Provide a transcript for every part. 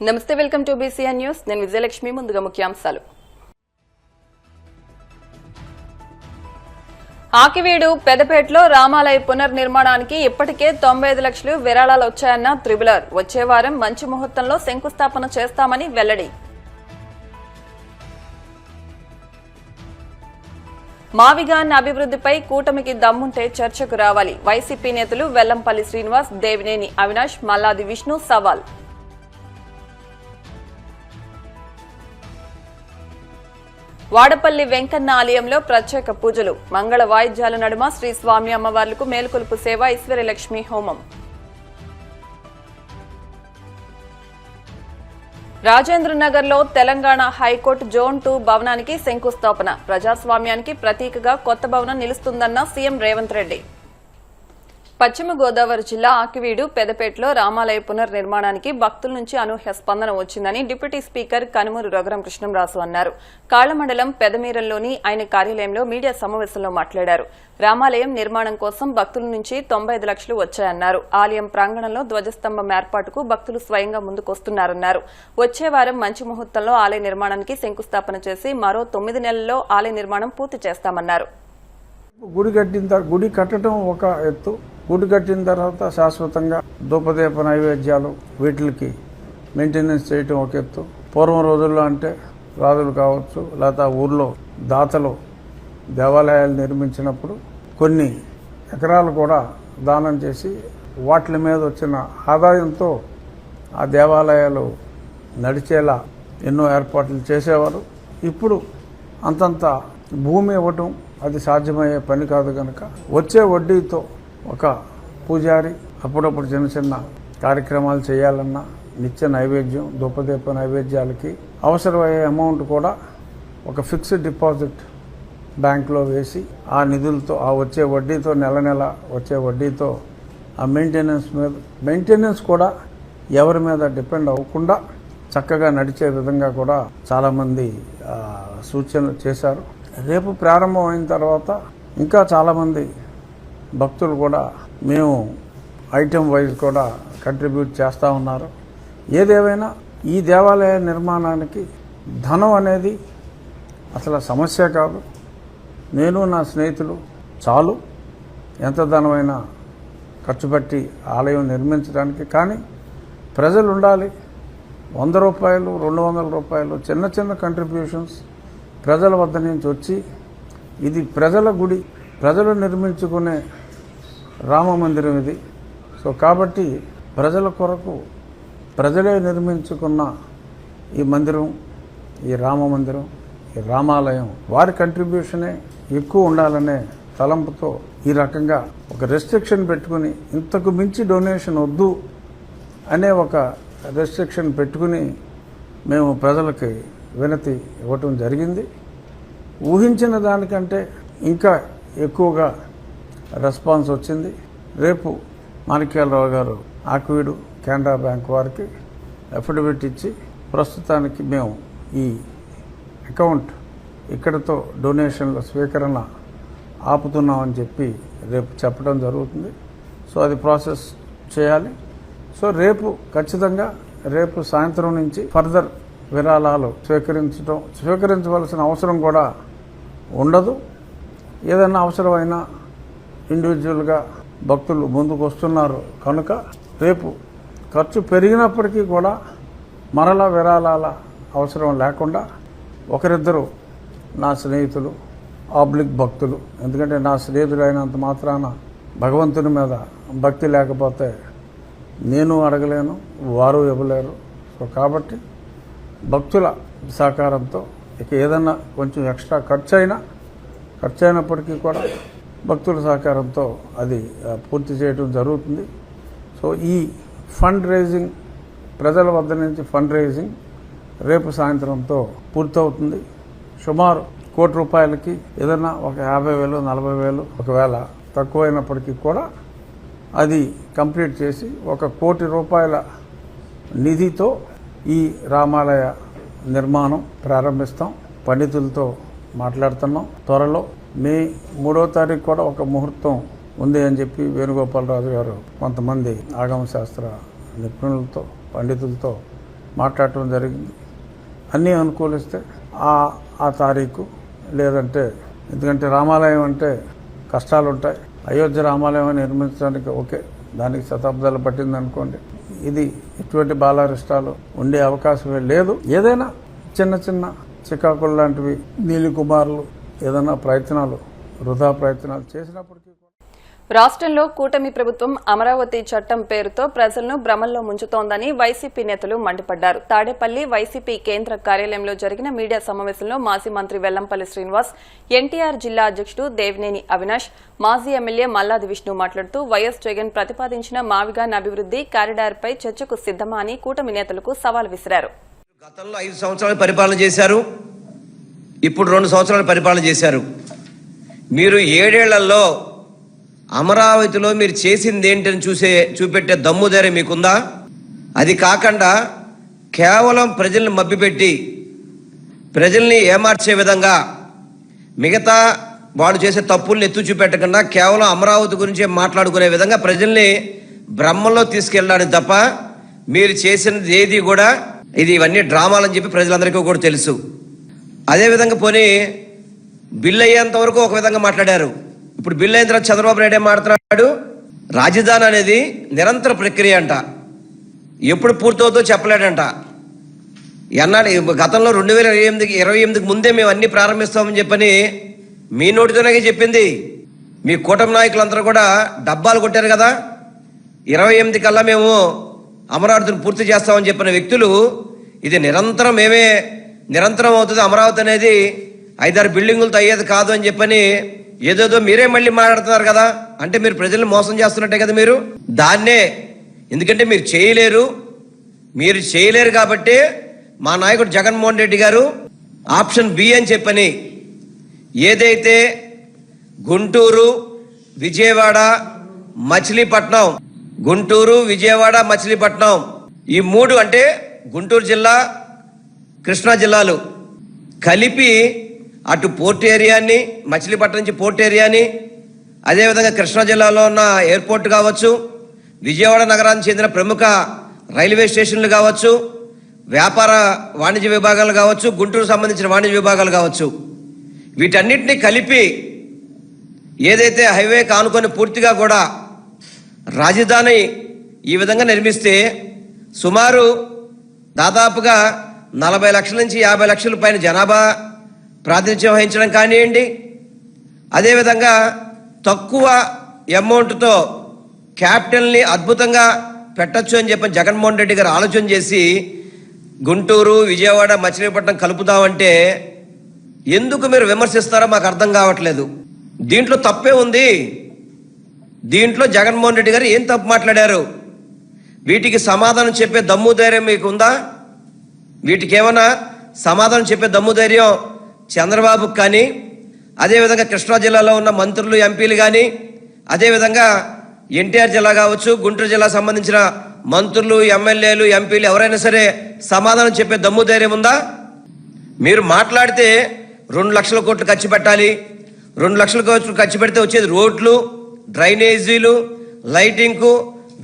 నమస్తే, welcome to BCN news. నేను విజయలక్ష్మి. ముందుగా ముఖ్యాంశాలు. ఆకివీడు పెదపేటలో రామాలయ పునర్నిర్మాణానికి ఇప్పటికే 95 లక్షలు విరాళాలు వచ్చాయన్న త్రిబులర్. వచ్చే వారం మంచి ముహూర్తంలో శంకుస్థాపన చేస్తామని వెల్లడి. మావిగాన్ అభివృద్ధిపై కూటమికి దమ్ముంటే చర్చకు రావాలి. వైసీపీ నేతలు వెల్లంపల్లి శ్రీనివాస్, దేవినేని అవినాష్, మల్లాది విష్ణు సవాల్. వాడపల్లి వెంకన్న ఆలయంలో ప్రత్యేక పూజలు. మంగళ వాయిద్యాల నడుమ శ్రీ స్వామి అమ్మవార్లకు మేలుకొలుపు సేవ, ఈశ్వరలక్ష్మి హోమం. రాజేంద్రనగర్లో తెలంగాణ హైకోర్టు జోన్ 2 భవనానికి శంకుస్థాపన. ప్రజాస్వామ్యానికి ప్రతీకగా కొత్త భవనం నిలుస్తుందన్న సీఎం రేవంత్ రెడ్డి. పశ్చిమ గోదావరి జిల్లా ఆకివీడు పెదపేటలో రామాలయ పునర్నిర్మాణానికి భక్తుల నుంచి అనూహ్య స్పందన వచ్చిందని డిప్యూటీ స్పీకర్ కనుమూరు రఘురామ కృష్ణంరాజు అన్నారు. కాళ్ల మండలం పెదమీరంలోని ఆయన కార్యాలయంలో మీడియా సమావేశంలో మాట్లాడారు. రామాలయం నిర్మాణం కోసం భక్తుల నుంచి 95 లక్షలు వచ్చాయన్నారు. ఆలయం ప్రాంగణంలో ధ్వజస్తంభం ఏర్పాటుకు భక్తులు స్వయంగా ముందుకొస్తున్నారన్నారు. వచ్చే వారం మంచి ముహూర్తంలో ఆలయ నిర్మాణానికి శంకుస్థాపన చేసి మరో 9 నెలల్లో ఆలయ నిర్మాణం పూర్తి చేస్తామన్నారు. గుడి కట్టడం ఒక ఎత్తు, గుడి కట్టిన తర్వాత శాశ్వతంగా ధూపదీప నైవేద్యాలు వీటికి మెయింటెనెన్స్ చేయటం ఒక ఎత్తు. పూర్వం రోజుల్లో అంటే రాజులు కావచ్చు, లేకపోతే ఊర్లో దాతలు దేవాలయాలు నిర్మించినప్పుడు కొన్ని ఎకరాలు కూడా దానం చేసి వాటి మీద వచ్చిన ఆదాయంతో ఆ దేవాలయాలు నడిచేలా ఎన్నో ఏర్పాట్లు చేసేవారు. ఇప్పుడు అంతంత భూమి ఇవ్వటం అది సాధ్యమయ్యే పని కాదు కనుక వచ్చే వడ్డీతో ఒక పూజారి అప్పుడప్పుడు చిన్న చిన్న కార్యక్రమాలు చేయాలన్నా నిత్య నైవేద్యం, ధూపదీప నైవేద్యాలకి అవసరమయ్యే అమౌంట్ కూడా ఒక ఫిక్స్డ్ డిపాజిట్ బ్యాంకులో వేసి ఆ నిధులతో ఆ వచ్చే వడ్డీతో నెల నెల వచ్చే వడ్డీతో ఆ మెయింటెనెన్స్ కూడా ఎవరి మీద డిపెండ్ అవ్వకుండా చక్కగా నడిచే విధంగా కూడా చాలామంది సూచనలు చేశారు. రేపు ప్రారంభం అయిన తర్వాత ఇంకా చాలామంది భక్తులు కూడా మేము ఐటమ్ వైజ్ కూడా కంట్రిబ్యూట్ చేస్తూ ఉన్నారు. ఏదేమైనా ఈ దేవాలయ నిర్మాణానికి ధనం అనేది అసలు సమస్య కాదు. నేను నా స్నేహితులు చాలు ఎంత ధనమైనా ఖర్చు పెట్టి ఆలయం నిర్మించడానికి. కానీ ప్రజలు ఉండాలి. 100 రూపాయలు, 200 రూపాయలు చిన్న చిన్న కంట్రిబ్యూషన్స్ ప్రజల వద్ద నుంచి వచ్చి ఇది ప్రజల గుడి, ప్రజలు నిర్మించుకునే రామ మందిరం ఇది. సో కాబట్టి ప్రజల కొరకు ప్రజలే నిర్మించుకున్న ఈ మందిరం, ఈ రామ మందిరం, ఈ రామాలయం వారి కంట్రిబ్యూషనే ఎక్కువ ఉండాలనే తలంపుతో ఈ రకంగా ఒక రెస్ట్రిక్షన్ పెట్టుకుని ఇంతకు మించి డొనేషన్ వద్దు అనే ఒక రెస్ట్రిక్షన్ పెట్టుకుని మేము ప్రజలకి వినతి ఇవ్వటం జరిగింది. ఊహించిన దానికంటే ఇంకా ఎక్కువగా రెస్పాన్స్ వచ్చింది. రేపు మాణిక్యాలరావు గారు ఆకివీడు కెనరా బ్యాంక్ వారికి అఫిడవిట్ ఇచ్చి ప్రస్తుతానికి మేము ఈ అకౌంట్ ఇక్కడతో డొనేషన్ల స్వీకరణ ఆపుతున్నామని చెప్పి రేపు చెప్పడం జరుగుతుంది. సో అది ప్రాసెస్ చేయాలి. సో రేపు ఖచ్చితంగా రేపు సాయంత్రం నుంచి ఫర్దర్ విరాళాలు స్వీకరించవలసిన అవసరం కూడా ఉండదు. ఏదైనా అవసరమైనా ఇండివిజువల్గా భక్తులు ముందుకు వస్తున్నారు కనుక రేపు ఖర్చు పెరిగినప్పటికీ కూడా మరలా విరాళాల అవసరం లేకుండా ఒకరిద్దరు నా స్నేహితులు, ఆబ్లిక్ భక్తులు, ఎందుకంటే నా స్నేహితులు అయినంత మాత్రాన భగవంతుని మీద భక్తి లేకపోతే నేను అడగలేను, వారు ఇవ్వలేరు. సో కాబట్టి భక్తుల సహకారంతో ఇక ఏదన్నా కొంచెం ఎక్స్ట్రా ఖర్చు అయినప్పటికీ కూడా భక్తుల సహకారంతో అది పూర్తి చేయడం జరుగుతుంది. సో ఈ ఫండ్ రైజింగ్, ప్రజల వద్ద నుంచి ఫండ్ రైజింగ్ రేపు సాయంత్రంతో పూర్తవుతుంది. సుమారు ₹1,00,00,000కి ఏదన్నా ఒక 50,000, 40,000 ఒకవేళ తక్కువైనప్పటికీ కూడా అది కంప్లీట్ చేసి ₹1,00,00,000 నిధితో ఈ రామాలయ నిర్మాణం ప్రారంభిస్తాం. పండితులతో మాట్లాడుతున్నాం. త్వరలో మే 3వ తారీఖు కూడా ఒక ముహూర్తం ఉంది అని చెప్పి వేణుగోపాలరాజు గారు కొంతమంది ఆగమ శాస్త్ర నిపుణులతో, పండితులతో మాట్లాడటం జరిగింది. అన్నీ అనుకూలిస్తే ఆ తారీఖు, లేదంటే ఎందుకంటే రామాలయం అంటే కష్టాలు ఉంటాయి. అయోధ్య రామాలయం నిర్మించడానికి ఓకే, దానికి శతాబ్దాలు పట్టింది అనుకోండి. ఇది ఎటువంటి బాలారిష్టాలు ఉండే అవకాశమే లేదు. ఏదైనా చిన్న చిన్న చికాకులు లాంటివి నీలి కుమారులు ఏదైనా ప్రయత్నాలు, వృధా ప్రయత్నాలు చేసినప్పటికీ రాష్ట్రంలో కూటమి ప్రభుత్వం అమరావతి చట్టం పేరుతో ప్రజలను భ్రమల్లో ముంచుతోందని వైసీపీ నేతలు మండిపడ్డారు. తాడేపల్లి వైసీపీ కేంద్ర కార్యాలయంలో జరిగిన మీడియా సమావేశంలో మాజీ మంత్రి వెల్లంపల్లి శ్రీనివాస్, ఎన్టీఆర్ జిల్లా అధ్యక్షుడు దేవినేని అవినాష్, మాజీ ఎమ్మెల్యే మల్లాది విష్ణు మాట్లాడుతూ వైఎస్ జగన్ ప్రతిపాదించిన మావిగాన్ అభివృద్ది కారిడార్పై చర్చకు సిద్దమా అని కూటమి నేతలకు సవాల్ విసిరారు. గతంలో 5 సంవత్సరాలు పరిపాలన చేశారు, ఇప్పుడు 2 సంవత్సరాలు పరిపాలన చేశారు. మీరు 7 ఏళ్లలో అమరావతిలో మీరు చేసింది ఏంటని చూపెట్టే దమ్ము ధైర్యం మీకుందా? అది కాకుండా కేవలం ప్రజల్ని మభ్యపెట్టి ప్రజల్ని ఏమార్చే విధంగా మిగతా వాడు చేసే తప్పుల్ని ఎత్తు చూపెట్టకుండా కేవలం అమరావతి గురించే మాట్లాడుకునే విధంగా ప్రజల్ని భ్రమంలో తీసుకెళ్ళడానికి తప్ప మీరు చేసినది ఏది కూడా ఇవన్నీ డ్రామాలని చెప్పి ప్రజలందరికీ కూడా తెలుసు. అదేవిధంగా పోనీ బిల్లు అయ్యేంత వరకు ఒక విధంగా మాట్లాడారు. ఇప్పుడు బిల్లు అయిన తర్వాత చంద్రబాబు నాయుడు ఏం మాట్లాడు, రాజధాని అనేది నిరంతర ప్రక్రియ అంట, ఎప్పుడు పూర్తవుతో చెప్పలేడంట. గతంలో 2028కి ముందే మేము అన్ని ప్రారంభిస్తామని చెప్పని మీ నోటితోనే చెప్పింది. మీ కూటమి నాయకులందరూ కూడా డబ్బాలు కొట్టారు కదా, 28 కల్లా మేము అమరావతిని పూర్తి చేస్తామని చెప్పిన వ్యక్తులు ఇది నిరంతరం అవుతుంది, అమరావతి అనేది 5-6 బిల్డింగులతో అయ్యేది కాదు అని చెప్పని ఏదేదో మీరే మళ్ళీ మాట్లాడుతున్నారు కదా. అంటే మీరు ప్రజల్ని మోసం చేస్తున్నట్టే కదా మీరు. దాన్నే ఎందుకంటే మీరు చేయలేరు కాబట్టి మా నాయకుడు జగన్మోహన్ రెడ్డి గారు ఆప్షన్ బి అని చెప్పని ఏదైతే గుంటూరు, విజయవాడ, మచిలీపట్నం ఈ 3 అంటే గుంటూరు జిల్లా, కృష్ణా జిల్లాలు కలిపి అటు పోర్ట్ ఏరియాని, మచిలీపట్నం నుంచి పోర్ట్ ఏరియాని, అదేవిధంగా కృష్ణా జిల్లాలో ఉన్న ఎయిర్పోర్ట్ కావచ్చు, విజయవాడ నగరానికి చెందిన ప్రముఖ రైల్వే స్టేషన్లు కావచ్చు, వ్యాపార వాణిజ్య విభాగాలు కావచ్చు, గుంటూరు సంబంధించిన వాణిజ్య విభాగాలు కావచ్చు, వీటన్నిటినీ కలిపి ఏదైతే హైవే కానుకొని పూర్తిగా కూడా రాజధాని ఈ విధంగా నిర్మిస్తే సుమారు దాదాపుగా 40 లక్షల నుంచి 50 లక్షల పైన జనాభా ప్రాతినిధ్యం వహించడం కానివ్వండి, అదేవిధంగా తక్కువ అమౌంట్తో క్యాపిటల్ని అద్భుతంగా పెట్టచ్చు అని చెప్పి జగన్మోహన్ రెడ్డి గారు ఆలోచన చేసి గుంటూరు, విజయవాడ, మచిలీపట్నం కలుపుదామంటే ఎందుకు మీరు విమర్శిస్తారో మాకు అర్థం కావట్లేదు. దీంట్లో తప్పే ఉంది. దీంట్లో జగన్మోహన్ రెడ్డి గారు ఏం తప్పు మాట్లాడారు? వీటికి సమాధానం చెప్పే దమ్ము ధైర్యం మీకుందా? వీటికి ఏమైనా సమాధానం చెప్పే దమ్ము ధైర్యం చంద్రబాబుకు కానీ, అదేవిధంగా కృష్ణా జిల్లాలో ఉన్న మంత్రులు, ఎంపీలు కానీ, అదేవిధంగా ఎన్టీఆర్ జిల్లా కావచ్చు, గుంటూరు జిల్లా సంబంధించిన మంత్రులు, ఎమ్మెల్యేలు, ఎంపీలు ఎవరైనా సరే సమాధానం చెప్పే దమ్ము ధైర్యం ఉందా? మీరు మాట్లాడితే 2 లక్షల కోట్లు ఖర్చు పెట్టాలి, 2 లక్షల కోట్లు ఖర్చు పెడితే వచ్చేది రోడ్లు, డ్రైనేజీలు, లైటింగ్కు,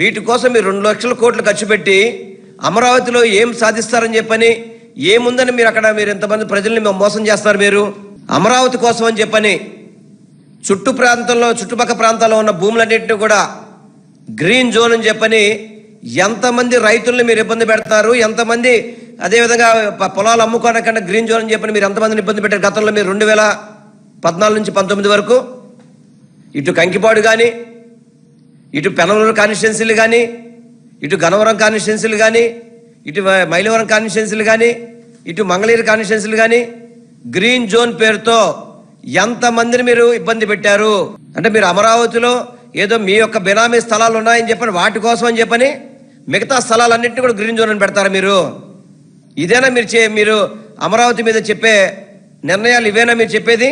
వీటి కోసం మీరు 2 లక్షల కోట్లు ఖర్చు పెట్టి అమరావతిలో ఏం సాధిస్తారని చెప్పని ఏముందని మీరు ఎంతమంది ప్రజల్ని మోసం చేస్తారు. మీరు అమరావతి కోసం అని చెప్పని చుట్టుపక్కల ప్రాంతాల్లో ఉన్న భూములన్నింటినీ కూడా గ్రీన్ జోన్ అని చెప్పని ఎంతమంది రైతుల్ని మీరు ఇబ్బంది పెడతారు, ఎంతమంది అదేవిధంగా పొలాలు అమ్ముకోవడానికన్నా గ్రీన్ జోన్ అని చెప్పని మీరు ఎంతమందిని ఇబ్బంది పెట్టారు. గతంలో మీరు 2014 నుంచి 19 వరకు ఇటు కంకిపాడు కానీ, ఇటు పెనమలూరు కాన్స్టిట్యున్సీలు కానీ, ఇటు గన్నవరం కాన్స్టిట్యున్సీలు కానీ, ఇటు మైలవరం కాన్స్టిట్యున్సీలు కానీ, ఇటు మంగళగిరి కాన్స్టిట్యున్సీలు కానీ గ్రీన్ జోన్ పేరుతో ఎంతమందిని మీరు ఇబ్బంది పెట్టారు. అంటే మీరు అమరావతిలో ఏదో మీ యొక్క బినామీ స్థలాలు ఉన్నాయని చెప్పని వాటి కోసం అని చెప్పని మిగతా స్థలాలన్నింటినీ కూడా గ్రీన్ జోన్ అని పెడతారు మీరు. ఇదేనా మీరు అమరావతి మీద చెప్పే నిర్ణయాలు? ఇవేనా మీరు చెప్పేది?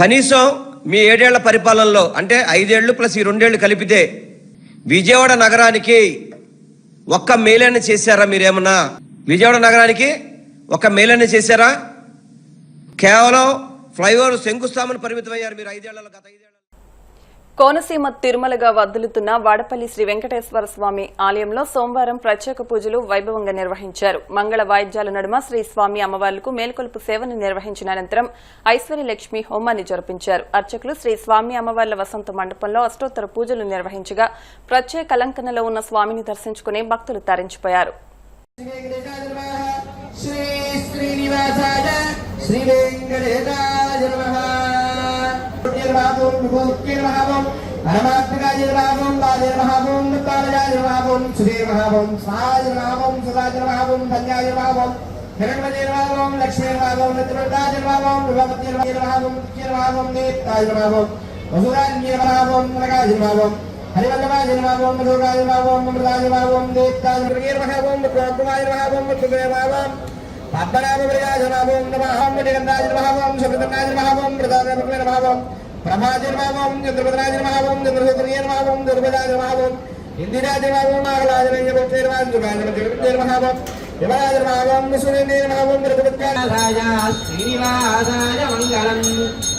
కనీసం మీ 7 ఏళ్ల పరిపాలనలో అంటే 5 ఏళ్ళు ప్లస్ ఈ 2 ఏళ్ళు కలిపితే విజయవాడ నగరానికి ఒక్క మేలైనా చేశారా? మీరేమన్నా విజయవాడ నగరానికి ఒక్క మేలైనా చేశారా? కేవలం ఫ్లైఓవర్ శంకుస్థాపన పరిమితమయ్యారు మీరు 5 ఏళ్లలో. గత 5 ఏళ్లలో కోనసీమ తిరుమలగా వద్దులుతున్న వాడపల్లి శ్రీ వెంకటేశ్వర స్వామి ఆలయంలో సోమవారం ప్రత్యేక పూజలు వైభవంగా నిర్వహించారు. మంగళ వాయిద్యాల నడుమ శ్రీ స్వామి అమ్మవార్లకు మేల్కొలుపు సేవను నిర్వహించిన అనంతరం ఐశ్వర్యలక్ష్మి హోమాన్ని జరిపించారు. అర్చకులు శ్రీ స్వామి అమ్మవార్ల వసంత మండపంలో అష్టోత్తర పూజలు నిర్వహించగా ప్రత్యేక అలంకరణలో ఉన్న స్వామిని దర్శించుకుని భక్తులు తరించిపోయారు. హనుమాత్మకాజీర్మహావం బాజీర్మహావం ముత్తాలజాజీర్మహావం సుధీర్మహావం స్వాజీర్మహావం సుధాజీర్మహావం ధన్యాజీర్మహావం హిరణ్మజీర్మహావం లక్ష్మీర్మహావం నిత్యవృద్ధాజీర్మహావం విభవతీర్మహావం తుచ్చీర్మహావం నేత్తాజీర్మహావం వసురాజీర్మహావం నరకాజీర్మహావం హరివల్లభాజీర్మహావం మధురాజీర్మహావం అమృతాజీర్మహావం నేత్తాజీర్మహావం ముత్తుమాజీర్మహావం ముత్తుదేవావం పద్మనాభప్రజాజీర్మహావం నమహాం నిగంధాజీర్మహావం సుబ్రహ్మణ్యాజీర్మహావం ప్రధానభావం ప్రభాజీర్మహావం చంద్రభద్రాజీర్మహావం చంద్రశేఖరీయర్మహావం దుర్భదాజీర్మహావం ఇందిరాజీర్మహావం నాగరాజీర్మహావం యువరాజీర్మహావం సురేంద్రమహావం మృతపత్కారాయ శ్రీనివాసాయ మంగళం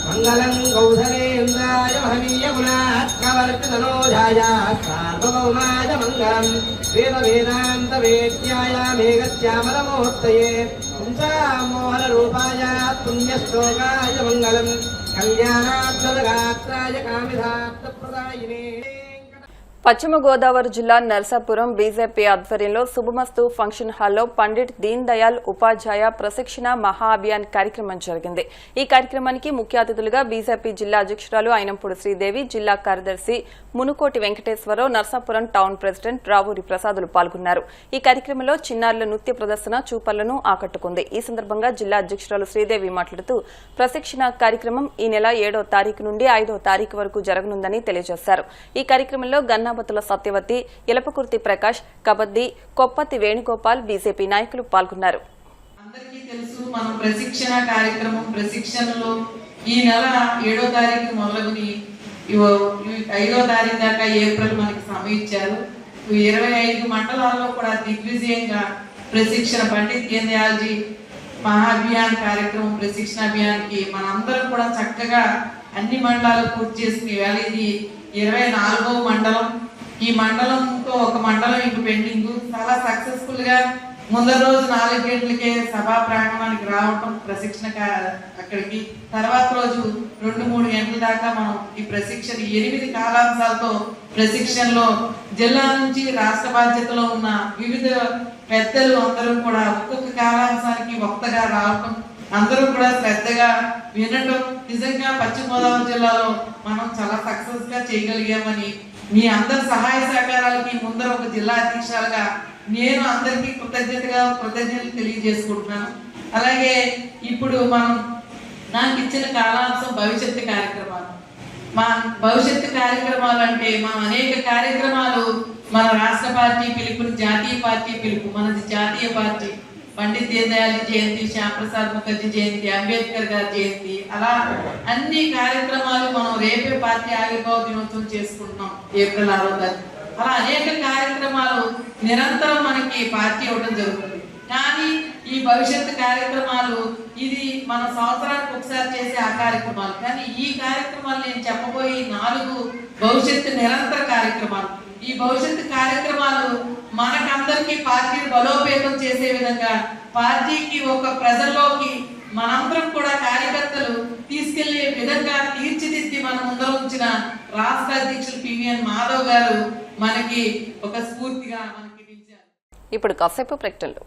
మంగళం గౌధరేంద్రాయ మహనీయ గుణాత్కవర్తనోజాయ సార్వభౌమాయ మంగళం వేద వేదాంత వేద్యాయ మేఘశ్యామలమూర్తయే పుంసామోహన రూపాయ పుణ్యశ్లోకాయ మంగళం కళ్యాణాత్మగాత్రాయ కామిధార్థప్రదాయినే. పశ్చిమ గోదావరి జిల్లా నర్సాపురం బీజేపీ ఆధ్వర్యంలో శుభమస్తు ఫంక్షన్ హాల్లో పండిట్ దీన్ దయాళ్ ఉపాధ్యాయ ప్రశిక్షణ మహా అభియాన్ కార్యక్రమం జరిగింది. ఈ కార్యక్రమానికి ముఖ్య అతిథులుగా బీజేపీ జిల్లా అధ్యక్షురాలు అయినంపూడి శ్రీదేవి, జిల్లా కార్యదర్శి మునుకోటి వెంకటేశ్వరరావు, నర్సాపురం టౌన్ ప్రెసిడెంట్ రావూరి ప్రసాదులు పాల్గొన్నారు. ఈ కార్యక్రమంలో చిన్నారుల నృత్య ప్రదర్శన చూపర్లను ఆకట్టుకుంది. ఈ సందర్భంగా జిల్లా అధ్యక్షురాలు శ్రీదేవి మాట్లాడుతూ ప్రశిక్షణ కార్యక్రమం ఈ నెల 7వ తారీఖు నుండి 5వ తారీఖు వరకు జరగనుందని తెలియజేశారు. ఈ కార్యక్రమంలో గన్నాబతుల సత్యవతి, ఎలపకుర్తి ప్రకాష్, కబడ్డీ, కొప్పతి వేణుగోపాల్, బీజేపీ నాయకులు పాల్గొన్నారు. అందరికీ తెలుసు మనం ప్రశిక్షణ కార్యక్రమం ప్రశిక్షణలో ఈ నెల 7వ తారీఖు మొదలుగుని 5వ తారీఖు దాకా ఏప్రిల్ మనకి సమయం ఇచ్చారు. 25 మండలాల్లో కూడా దిగ్విజయంగా ప్రశిక్షణ పండిత్ దీన్ దయాళ్ మహా అభియాన్ కార్యక్రమం ప్రశిక్షణ అభియాన్కి మనందరం కూడా చక్కగా అన్ని మండలాలు పూర్తి చేసుకుని వేళ ఇది 24వ మండలం. ఈ మండలంతో ఒక మండలం ఇంక పెండింగ్. చాలా సక్సెస్ఫుల్ గా ముందర రోజు 4 గంటలకే సభా ప్రాంగణానికి రావటం ప్రశిక్షణ అక్కడికి, తర్వాత రోజు 2-3 గంటల దాకా మనం ఈ ప్రశిక్షణ 8 కాలాంశాలతో ప్రశిక్షణలో జిల్లా నుంచి రాష్ట్ర బాధ్యతలో ఉన్న వివిధ పెద్దలు అందరూ కూడా ఒక్కొక్క కాలాంశానికి వక్తగా రావటం, అందరూ కూడా శ్రద్ధగా వినటం నిజంగా పశ్చిమ గోదావరి జిల్లాలో మనం చాలా సక్సెస్ గా చేయగలిగామని మీ అందరి సహాయ సహకారాలకి ముందర ఒక జిల్లా అధ్యక్షులుగా నేను అందరికీ కృతజ్ఞతలు తెలియజేసుకుంటున్నాను. అలాగే ఇప్పుడు మనం నాకు ఇచ్చిన కాలాంశం భవిష్యత్తు కార్యక్రమాలు. మా భవిష్యత్తు కార్యక్రమాలు అంటే మనం అనేక కార్యక్రమాలు మన రాష్ట్ర పార్టీ పిలుపుని జాతీయ పార్టీ పిలుపు, మనది జాతీయ పార్టీ పండిత్ దీన్ దయాళ్ జయంతి, శ్యాంప్రసాద్ ముఖర్జీ జయంతి, అంబేద్కర్ గారి జయంతి, అలా అన్ని కార్యక్రమాలు మనం రేపే పార్టీ ఆవిర్భావ దినోత్సవం చేసుకుంటున్నాం ఏప్రిల్ 6వ తారీఖు. అలా అనేక కార్యక్రమాలు నిరంతరం మనకి పార్టీ ఇవ్వడం జరుగుతుంది. కానీ ఈ భవిష్యత్తు కార్యక్రమాలు ఇది మన సంవత్సరానికి ఒకసారి చేసే ఆ కార్యక్రమాలు. కానీ ఈ కార్యక్రమాలు నేను చెప్పబోయే 4 భవిష్యత్తు నిరంతర కార్యక్రమాలు. ఈ భవిష్యత్తు కార్యక్రమాలు మనకందరికీ పార్టీని బలోపేతం చేసే విధంగా, పార్టీకి ఒక ప్రజల్లోకి మనందరం కూడా కార్యకర్తలు తీసుకెళ్లే విధంగా తీర్చిదిద్ది మన ముందర ఉంచిన రాష్ట్ర అధ్యక్షులు పివిఎన్ మాధవ్ గారు మనకి ఒక స్ఫూర్తిగా మనకి. ఇప్పుడు కాసేపు ప్రకటనలు.